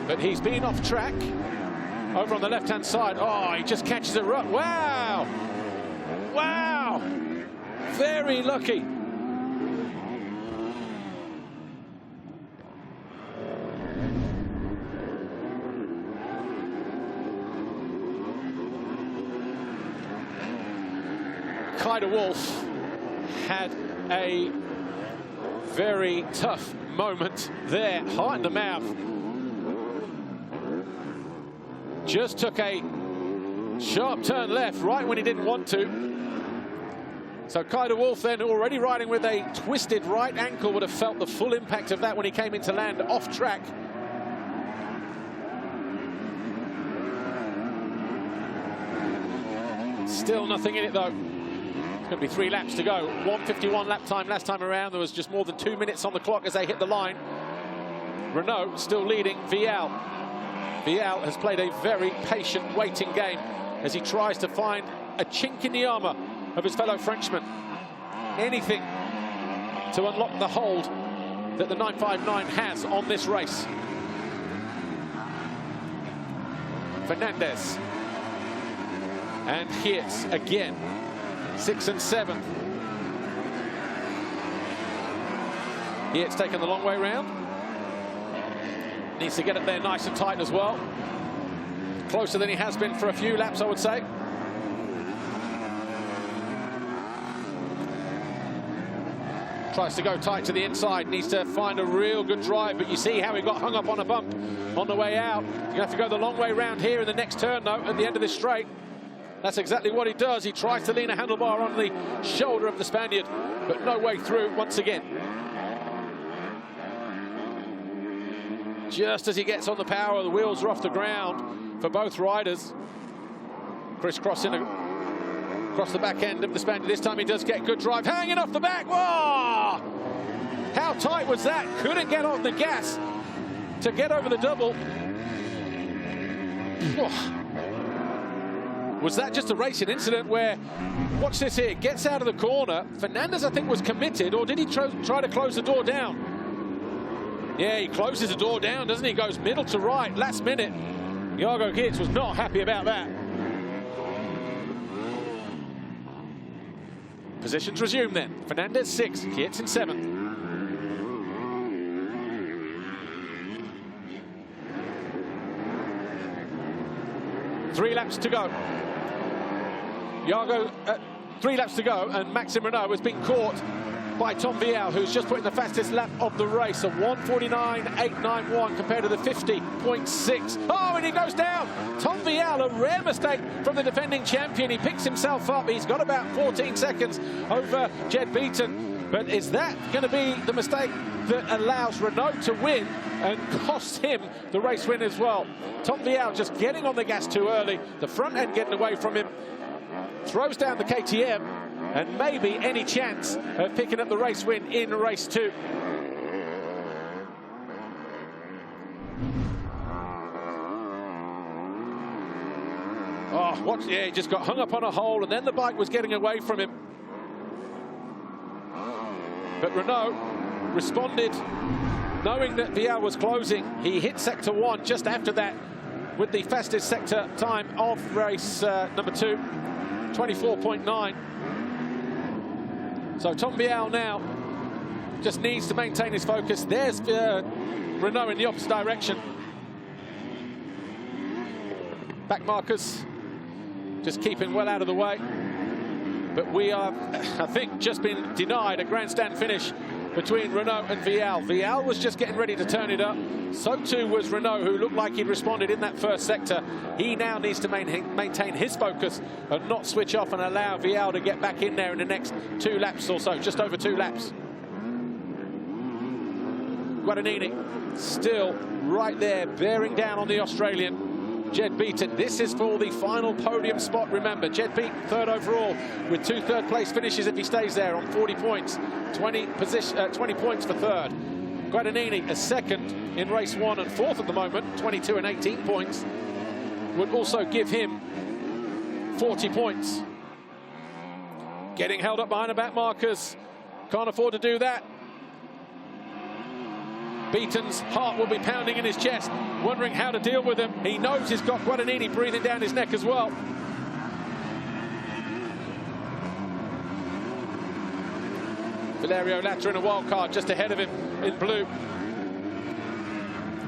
But he's been off track over on the left-hand side. Oh, he just catches a rut. Wow! Wow! Very lucky. Kaider Wolf had a very tough moment there, heart in the mouth. Just took a sharp turn left right when he didn't want to. So Kaider Wolf then, already riding with a twisted right ankle, would have felt the full impact of that when he came into land off track. Still nothing in it though. It's going to be 3 laps to go. 1:51 lap time last time around. There was just more than 2 minutes on the clock as they hit the line. Renaux still leading Vial. Vial has played a very patient waiting game as he tries to find a chink in the armour of his fellow Frenchman. Anything to unlock the hold that the 959 has on this race. Fernandez. And Geerts again. 6th and 7th. Geerts taking the long way round. Needs to get it there nice and tight as well. Closer than he has been for a few laps, I would say. Tries to go tight to the inside, needs to find a real good drive, but you see how he got hung up on a bump on the way out. He's going to have to go the long way round here in the next turn, though, at the end of this straight. That's exactly what he does. He tries to lean a handlebar on the shoulder of the Spaniard, but no way through once again. Just as he gets on the power, the wheels are off the ground for both riders. Crisscrossing across the back end of the Spaniard. This time he does get good drive, hanging off the back. Whoa! How tight was that? Couldn't get on the gas to get over the double. Was that just a racing incident where, watch this here, gets out of the corner. Fernandez, I think, was committed, or did he try to close the door down? Yeah, he closes the door down, doesn't he? Goes middle to right, last minute. Jago Geerts was not happy about that. Positions resume then. Fernandez 6th, Geerts in 7th. Three laps to go. Jago, 3 laps to go, and Maxime Renaux has been caught by Tom Vial, who's just put in the fastest lap of the race, a 1:49.891 compared to the 50.6. Oh, and he goes down. Tom Vial, a rare mistake from the defending champion. He picks himself up. He's got about 14 seconds over Jed Beaton. But is that going to be the mistake that allows Renaux to win and costs him the race win as well? Tom Vial just getting on the gas too early. The front end getting away from him. Throws down the KTM. And maybe any chance of picking up the race win in race 2. Oh, Oh, what? Yeah, he just got hung up on a hole, and then the bike was getting away from him. But Renaux responded, knowing that Vial was closing. He hit sector 1 just after that with the fastest sector time of race number 2, 24.9. So Tom Vial now just needs to maintain his focus. There's Renaux in the opposite direction. Back markers just keeping well out of the way. But we are, I think, just been denied a grandstand finish between Renaux and Vial. Vial was just getting ready to turn it up. So too was Renaux, who looked like he'd responded in that first sector. He now needs to maintain his focus and not switch off and allow Vial to get back in there in the next 2 laps or so, just over 2 laps. Guadagnini still right there, bearing down on the Australian. Jed beaten. This is for the final podium spot, remember. Jed beaten 3rd overall with 2 third-place finishes if he stays there on 40 points. 20 points for 3rd. Guadagnini a 2nd in race 1 and 4th at the moment, 22 and 18 points. Would also give him 40 points. Getting held up behind the back markers. Can't afford to do that. Beaton's heart will be pounding in his chest, wondering how to deal with him. He knows he's got Guadagnini breathing down his neck as well. Valerio Latta in a wild card just ahead of him in blue.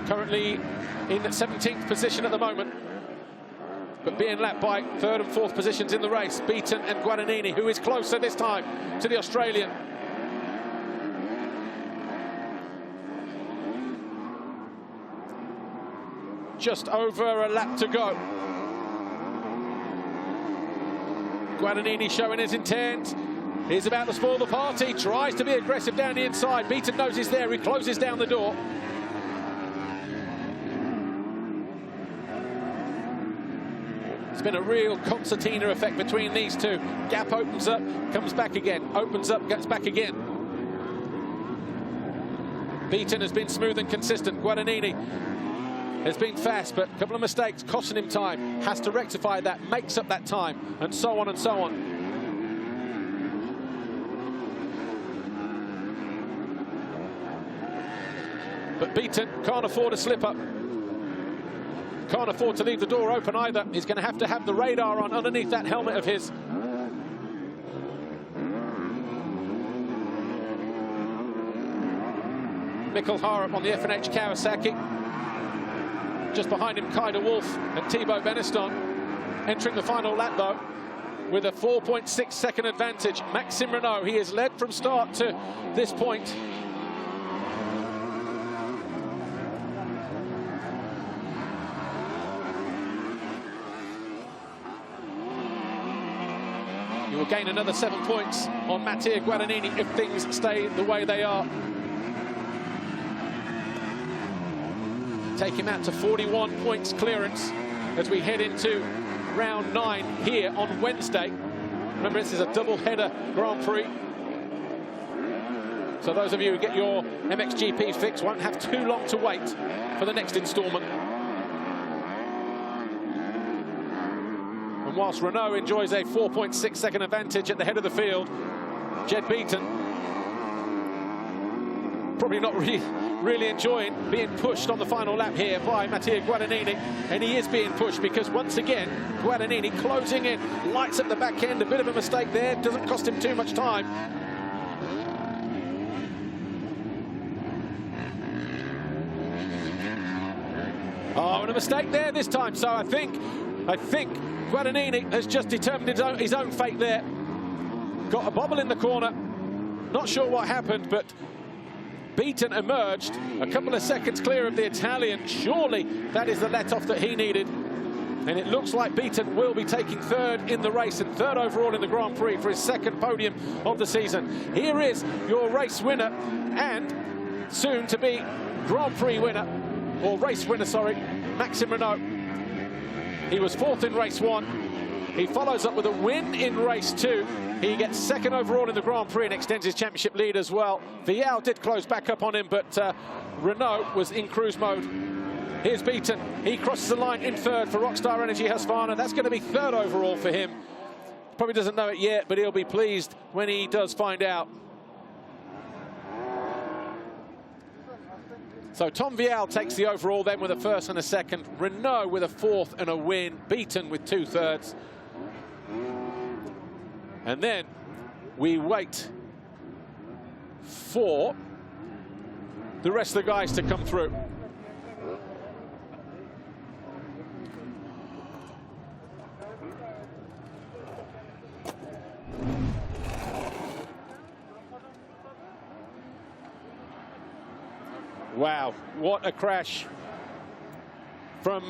Currently in 17th position at the moment, but being lapped by 3rd and 4th positions in the race. Beaton and Guadagnini, who is closer this time to the Australian. Just over a lap to go. Guadagnini showing his intent. He's about to spoil the party. Tries to be aggressive down the inside. Beaton knows he's there. He closes down the door. It's been a real concertina effect between these two. Gap opens up, comes back again. Opens up, gets back again. Beaton has been smooth and consistent. Guadagnini has been fast, but a couple of mistakes costing him time. Has to rectify that, makes up that time, and so on and so on. But Beaton can't afford a slip up. Can't afford to leave the door open either. He's going to have the radar on underneath that helmet of his. Mikkel Harup on the F&H Kawasaki. Just behind him, Kai de Wolf and Thibaut Beneston. Entering the final lap, though, with a 4.6 second advantage. Maxime Renaux, he has led from start to this point. He will gain another 7 points on Mattia Guadagnini if things stay the way they are. Take him out to 41 points clearance as we head into round 9 here on Wednesday. Remember, this is a double-header Grand Prix. So those of you who get your MXGP fix won't have too long to wait for the next instalment. And whilst Renaux enjoys a 4.6 second advantage at the head of the field, Jed Beaton probably not really enjoying being pushed on the final lap here by Mattia Guadagnini. And he is being pushed because, once again, Guadagnini closing in, lights up the back end. A bit of a mistake there, doesn't cost him too much time. Oh, and a mistake there this time. So I think Guadagnini has just determined his own fate there. Got a bobble in the corner. Not sure what happened, but Beaton emerged a couple of seconds clear of the Italian. Surely that is the let-off that he needed. And it looks like Beaton will be taking 3rd in the race and 3rd overall in the Grand Prix for his 2nd podium of the season. Here is your race winner and soon-to-be Grand Prix winner, or race winner, sorry, Maxime Renaux. He was 4th in race 1. He follows up with a win in race 2. He gets 2nd overall in the Grand Prix and extends his championship lead as well. Vial did close back up on him, but Renaux was in cruise mode Here's Beaton. He crosses the line in third for Rockstar Energy Husqvarna. That's going to be third overall for him. Probably doesn't know it yet, but he'll be pleased when he does find out. So Tom Vial takes the overall then with a first and a second. Renaux with a fourth and a win. Beaton with 2/3. And then we wait for the rest of the guys to come through. Wow, what a crash from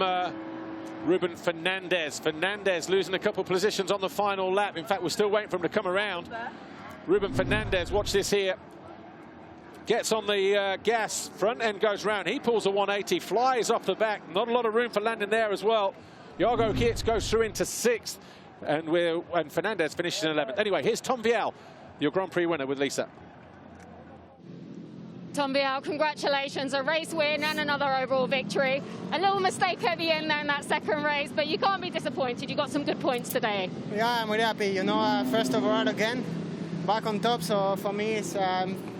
Ruben Fernandez. Fernandez losing a couple positions on the final lap. In fact, we're still waiting for him to come around. Ruben Fernandez, watch this here. Gets on the gas, front end goes round. He pulls a 180, flies off the back. Not a lot of room for landing there as well. Jago Kietz goes through into 6th, and Fernandez finishes in 11th. Anyway, here's Tom Vial, your Grand Prix winner with Lisa. Tom Vial, congratulations, a race win and another overall victory. A little mistake at the end there in that second race, but you can't be disappointed. You got some good points today. Yeah, I'm really happy. You know, first overall again, back on top, so for me it's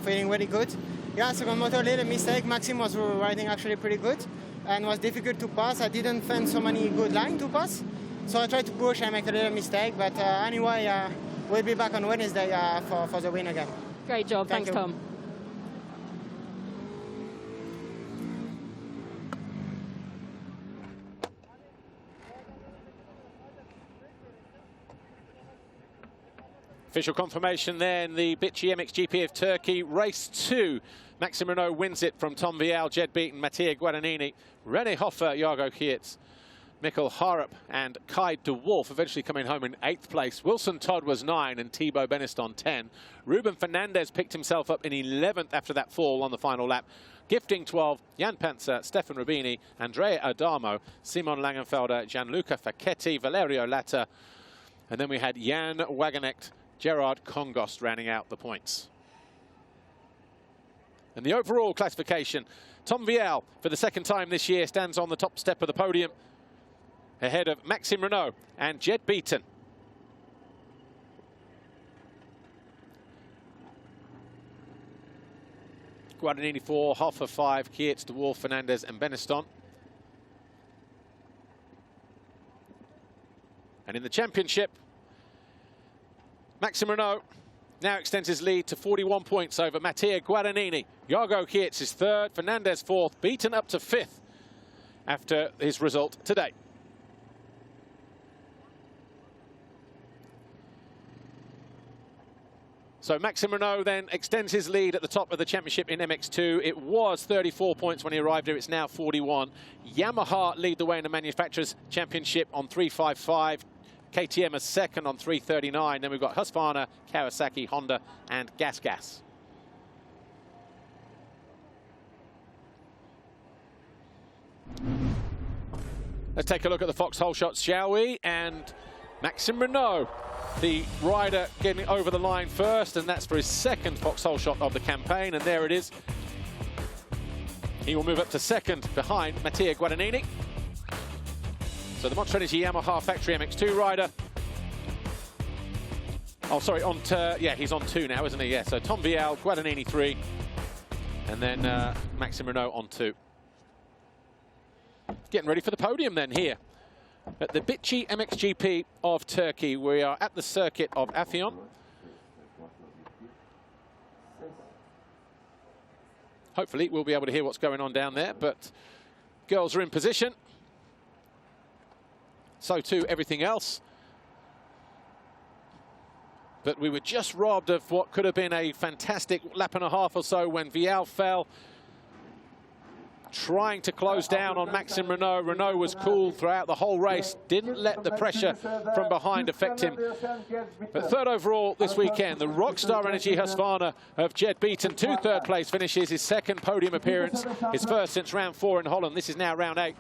feeling really good. Yeah, second motor, little mistake. Maxime was riding actually pretty good and was difficult to pass. I didn't find so many good lines to pass, so I tried to push and make a little mistake, but anyway, we'll be back on Wednesday for the win again. Great job, thanks you. Tom. Official confirmation then, the Bitci MXGP of Turkey, race 2. Maxime Renaux wins it from Tom Vial, Jed Beaton, Mattia Guadagnini, René Hoffer, Jago Kietz, Mikkel Harup and Kai de Wolf eventually coming home in 8th place. Wilson Todd was 9 and Thibaut Beneston 10. Ruben Fernandez picked himself up in 11th after that fall on the final lap. Gifting 12, Jan Panzer, Stefan Rubini, Andrea Adamo, Simon Langenfelder, Gianluca Facchetti, Valerio Latta, and then we had Jan Wagenecht, Gerard Kongost rounding out the points. And the overall classification, Tom Vial, for the second time this year, stands on the top step of the podium, ahead of Maxime Renaux and Jed Beaton. Guadagnini 4, Hoffer 5, Kietz, de Wolf, Fernandez and Beneston. And in the championship, Maxime Renaux now extends his lead to 41 points over Mattia Guadagnini. Jago Kietz is 3rd, Fernandez 4th, Beaton up to 5th after his result today. So Maxime Renaux then extends his lead at the top of the championship in MX2. It was 34 points when he arrived here. It's now 41. Yamaha lead the way in the Manufacturers' Championship on 355. KTM is 2nd on 339. Then we've got Husqvarna, Kawasaki, Honda, and Gas. Let's take a look at the foxhole shots, shall we? And Maxime Renaux, the rider getting over the line first, and that's for his 2nd foxhole shot of the campaign. And there it is. He will move up to 2nd behind Mattia Guadagnini. So the Monster Energy Yamaha Factory MX2 rider. Oh, sorry, yeah, he's on 2 now, isn't he? Yeah, so Tom Vial, Guadagnini 3, and then Maxime Renaux on 2. Getting ready for the podium then here at the Bitci MXGP of Turkey. We are at the circuit of Afyon. Hopefully we'll be able to hear what's going on down there, but girls are in position. So too everything else. But we were just robbed of what could have been a fantastic lap and a half or so when Vial fell, trying to close down on Maxime Renaux. Renaux was cool throughout the whole race, didn't let the pressure from behind affect him. But 3rd overall this weekend, the Rockstar Energy Husqvarna of Jed Beaton, 2 3rd place finishes, his 2nd podium appearance, his 1st since round 4 in Holland. This is now round 8.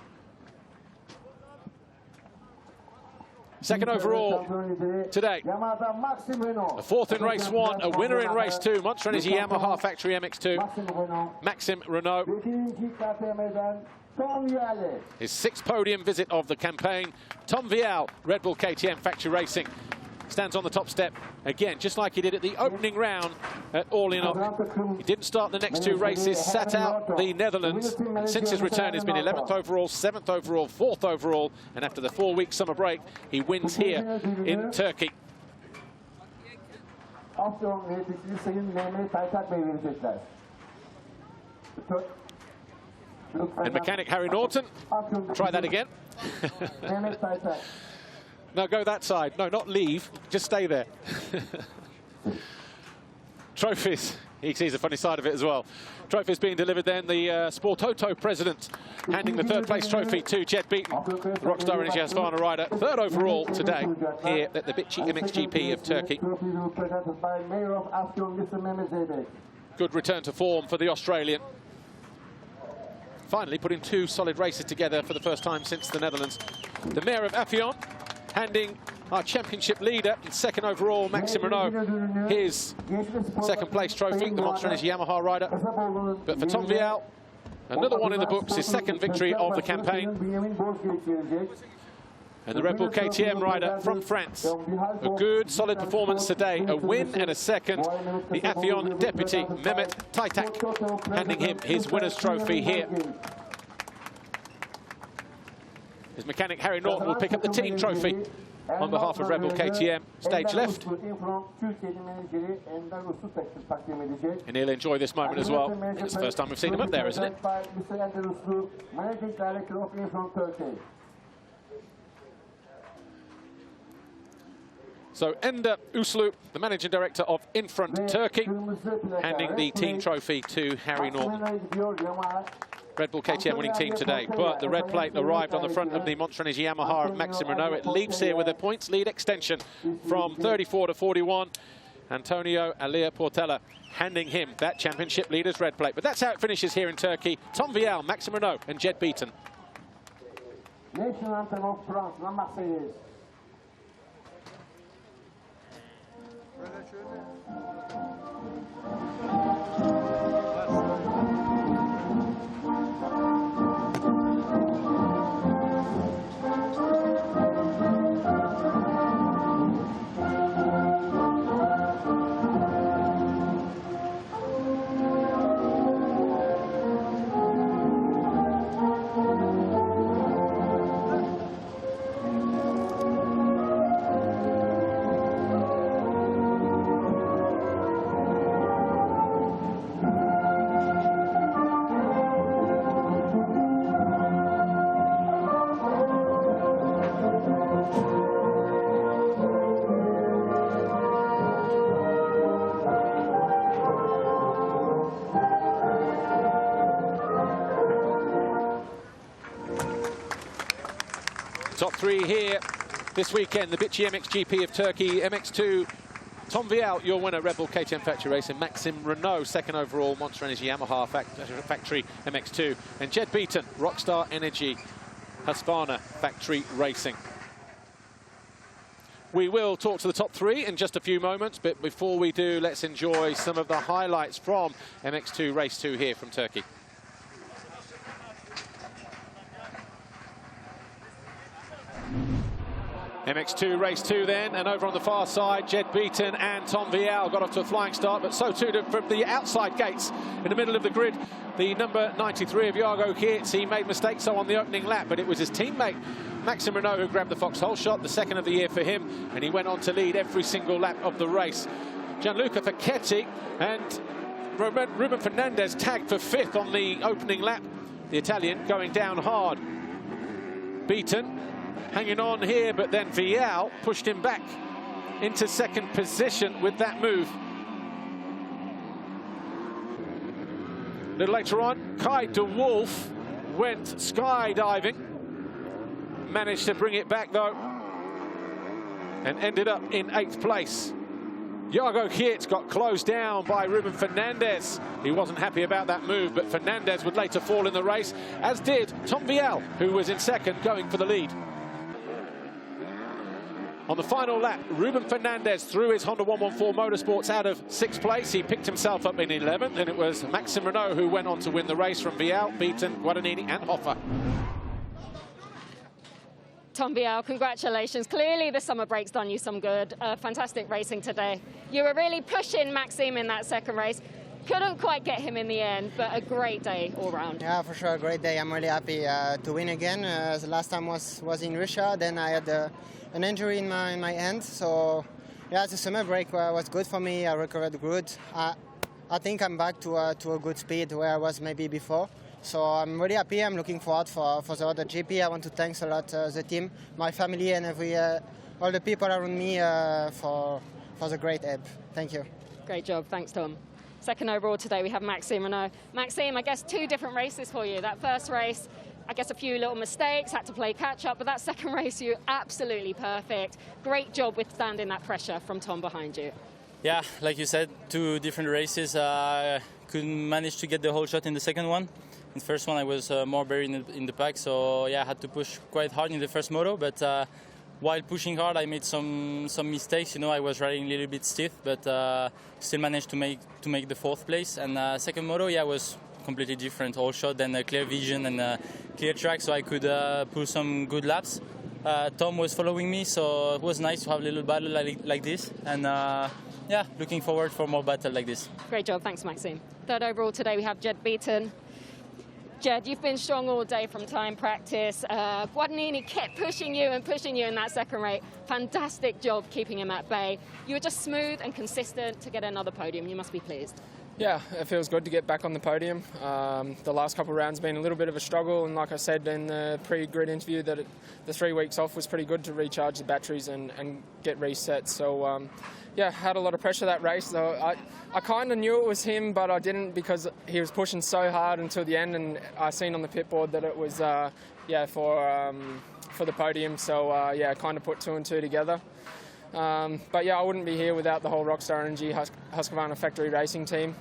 Second overall today. A fourth in race 1, a winner in race 2. Monster Energy Yamaha Factory MX2. Maxime Renaux. His 6th podium visit of the campaign. Tom Vial, Red Bull KTM Factory Racing, stands on the top step again, just like he did at the opening round at All In All. He didn't start the next 2 races, sat out the Netherlands, and since his return has been 11th overall, 7th overall, 4th overall, and after the 4-week summer break, he wins here in Turkey. And mechanic Harry Norton, try that again. No, go that side. No, not leave. Just stay there. Trophies. He sees the funny side of it as well. Trophies being delivered then. The Sportauto president handing the 3rd place trophy to Jed Beaton, Rockstar Energy Husqvarna rider. 3rd overall today here at the Bitci MXGP of Turkey. Good return to form for the Australian. Finally putting 2 solid races together for the first time since the Netherlands. The Mayor of Affion handing our championship leader in 2nd overall, Maxime Renaux, his 2nd place trophy, the Monster Energy Yamaha rider. But for Tom Vial, another one in the books, his 2nd victory of the campaign. And the Red Bull KTM rider from France, a good, solid performance today. A win and a 2nd. The Affion deputy, Mehmet Taytak, handing him his winner's trophy here. His mechanic Harry Norton will pick up the team trophy on behalf of Red Bull KTM. Stage left. And he'll enjoy this moment as well. It's the first time we've seen him up there, isn't it? So Ender Uslu, the managing director of Infront Turkey, handing the team trophy to Harry Norton. Red Bull KTM winning team today, but the red plate arrived on the front of the Monster Energy Yamaha of Maxime Renaux. It leads here with a points lead extension from 34 to 41. Antonio Alia Portela handing him that championship leader's red plate. But that's how it finishes here in Turkey. Tom Vial, Maxime Renaux and Jed Beaton. National anthem of France, La Marseillaise. Top 3 here this weekend, the Bitci MXGP of Turkey, MX2. Tom Vial, your winner, Red Bull KTM Factory Racing. Maxime Renaux, 2nd overall, Monster Energy Yamaha Factory MX2. And Jed Beaton, Rockstar Energy Husqvarna Factory Racing. We will talk to the top 3 in just a few moments, but before we do, let's enjoy some of the highlights from MX2 Race 2 here from Turkey. MX2 Race 2 then, and over on the far side, Jed Beaton and Tom Vial got off to a flying start, but so too from the outside gates in the middle of the grid. The number 93 of Jago Geerts, he made mistakes so on the opening lap, but it was his teammate Maxime Renaux who grabbed the foxhole shot, the 2nd of the year for him, and he went on to lead every single lap of the race. Gianluca Facchetti and Ruben Fernandez tagged for 5th on the opening lap. The Italian going down hard. Beaton hanging on here, but then Vial pushed him back into 2nd position with that move. A little later on, Kai de Wolf went skydiving, managed to bring it back though, and ended up in 8th place. Jago Geerts got closed down by Ruben Fernandez. He wasn't happy about that move, but Fernandez would later fall in the race, as did Tom Vial, who was in 2nd, going for the lead. On the final lap, Ruben Fernandez threw his Honda 114 Motorsports out of 6th place. He picked himself up in 11th, and it was Maxime Renaux who went on to win the race from Vial, Beaton, Guadagnini and Hoffa. Tom Vial, congratulations. Clearly the summer break's done you some good. Fantastic racing today. You were really pushing Maxime in that second race. Couldn't quite get him in the end, but a great day all round. Yeah, for sure, a great day. I'm really happy to win again. The last time was in Russia, then I had an injury in my hand, so yeah, the summer break was good for me. I recovered good. I think I'm back to a good speed where I was maybe before. So I'm really happy. I'm looking forward for the other GP. I want to thank a lot the team, my family, and all the people around me for the great help. Thank you. Great job. Thanks, Tom. Second overall today, we have Maxime Renaux. Maxime, I guess 2 different races for you. That first race, I guess a few little mistakes, had to play catch-up, but that second race, you absolutely perfect. Great job withstanding that pressure from Tom behind you. Yeah, like you said, 2 different races. Couldn't manage to get the whole shot in the second one. In the first one, I was more buried in the pack, so yeah, I had to push quite hard in the first moto, but while pushing hard, I made some mistakes. You know, I was riding a little bit stiff, but still managed to make the 4th place. And second moto, yeah, was completely different. All shot, then a clear vision and a clear track, so I could pull some good laps. Tom was following me, so it was nice to have a little battle like this. And yeah, looking forward for more battle like this. Great job, thanks, Maxime. Third overall today, we have Jed Beaton. Jed, you've been strong all day from time practice. Guadagnini kept pushing you in that second race. Fantastic job keeping him at bay. You were just smooth and consistent to get another podium. You must be pleased. Yeah, it feels good to get back on the podium. The last couple of rounds been a little bit of a struggle, and like I said in the pre-grid interview, that the 3 weeks off was pretty good to recharge the batteries and get reset. So yeah, had a lot of pressure that race. So I kind of knew it was him, but I didn't, because he was pushing so hard until the end, and I seen on the pit board that it was yeah, for the podium. So yeah, kind of put 2 and 2 together. But yeah, I wouldn't be here without the whole Rockstar Energy Husqvarna factory racing team.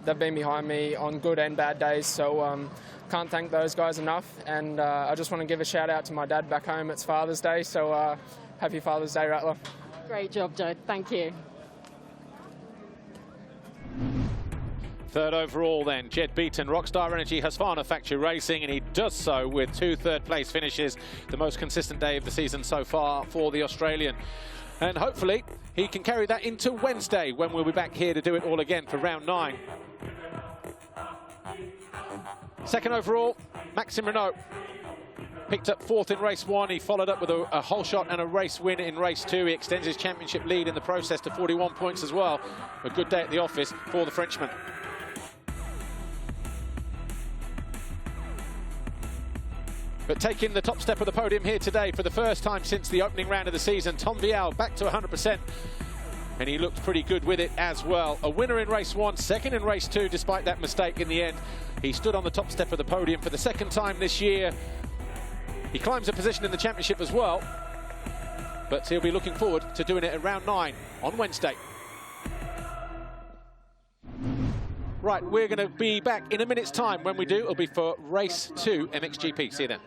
They've been behind me on good and bad days, so can't thank those guys enough. And I just want to give a shout out to my dad back home. It's Father's Day, so happy Father's Day, Rattler. Great job, Jed. Thank you. Third overall then, Jed Beaton, Rockstar Energy Husqvarna Factory Racing, and he does so with 2 third-place finishes, the most consistent day of the season so far for the Australian. And hopefully he can carry that into Wednesday, when we'll be back here to do it all again for round 9. Second overall, Maxime Renaux. Picked up 4th in race 1. He followed up with a whole shot and a race win in race 2. He extends his championship lead in the process to 41 points as well. A good day at the office for the Frenchman. But taking the top step of the podium here today for the first time since the opening round of the season, Tom Vial back to 100%. And he looked pretty good with it as well. A winner in race 1, 2nd in race 2, despite that mistake in the end. He stood on the top step of the podium for the 2nd time this year. He climbs a position in the championship as well, but he'll be looking forward to doing it at round 9 on Wednesday. Right, we're going to be back in a minute's time. When we do, it'll be for race 2 MXGP. See you then.